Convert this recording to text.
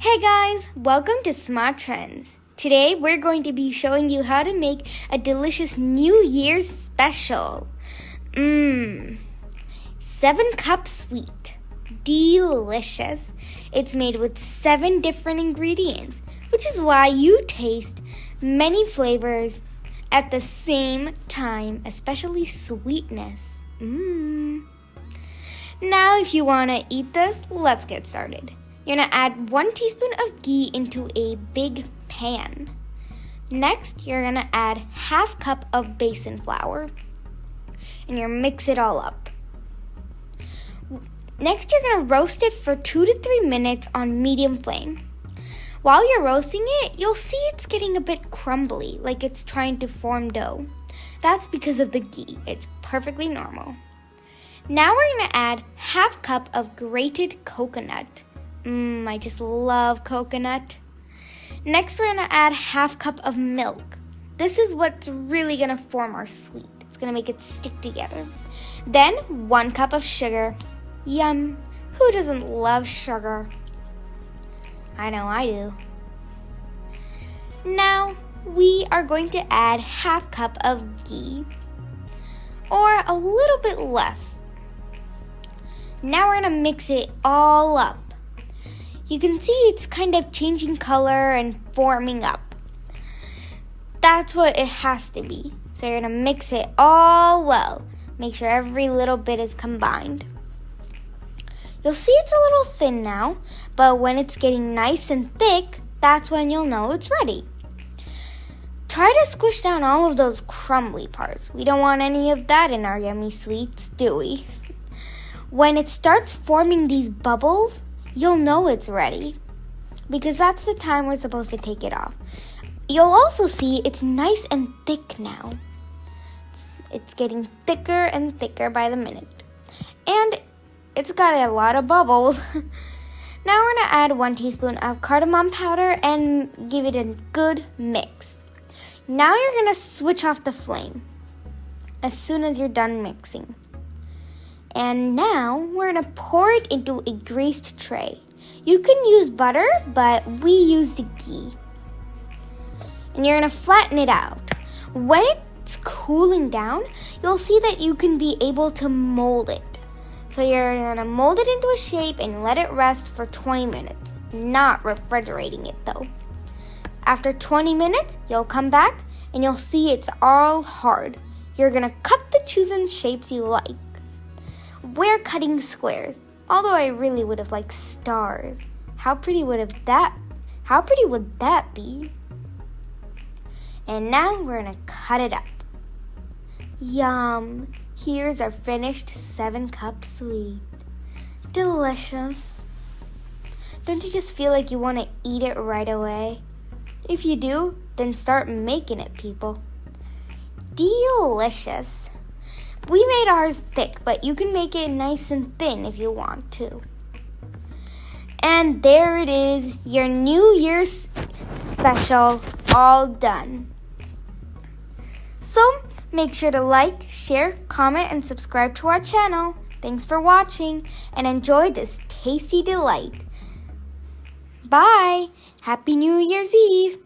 Hey guys, welcome to SMA-Trendz. Today we're going to be showing you how to make a delicious New Year's special. 7-cup sweet. Delicious. It's made with 7 different ingredients, which is why you taste many flavors at the same time, especially sweetness. Now if you want to eat this, let's get started. You're going to add 1 teaspoon of ghee into a big pan. Next, you're going to add 1/2 cup of basin flour. And you're mix it all up. Next, you're going to roast it for 2 to 3 minutes on medium flame. While you're roasting it, you'll see it's getting a bit crumbly, like it's trying to form dough. That's because of the ghee. It's perfectly normal. Now we're going to add 1/2 cup of grated coconut. I just love coconut. Next, we're going to add 1/2 cup of milk. This is what's really going to form our sweet. It's going to make it stick together. Then, 1 cup of sugar. Yum! Who doesn't love sugar? I know I do. Now, we are going to add 1/2 cup of ghee. Or a little bit less. Now we're going to mix it all up. You can see it's kind of changing color and forming up. That's what it has to be. So you're going to mix it all well. Make sure every little bit is combined. You'll see it's a little thin now, but when it's getting nice and thick, that's when you'll know it's ready. Try to squish down all of those crumbly parts. We don't want any of that in our yummy sweets, do we? When it starts forming these bubbles, you'll know it's ready, because that's the time we're supposed to take it off. You'll also see it's nice and thick now. It's getting thicker and thicker by the minute. And it's got a lot of bubbles. Now we're going to add 1 teaspoon of cardamom powder and give it a good mix. Now you're going to switch off the flame as soon as you're done mixing. And now we're going to pour it into a greased tray. You can use butter, but we used ghee. And you're going to flatten it out. When it's cooling down, you'll see that you can be able to mold it. So you're going to mold it into a shape and let it rest for 20 minutes, not refrigerating it though. After 20 minutes, you'll come back and you'll see it's all hard. You're going to cut the chosen shapes you like. We're cutting squares, although I really would have liked stars. How pretty would that be? And now we're going to cut it up. Yum! Here's our finished 7-cup sweet. Delicious. Don't you just feel like you want to eat it right away? If you do, then start making it, people. Delicious. We made ours thick, but you can make it nice and thin if you want to. And there it is, your New Year's special all done. So, make sure to like, share, comment, and subscribe to our channel. Thanks for watching, and enjoy this tasty delight. Bye! Happy New Year's Eve!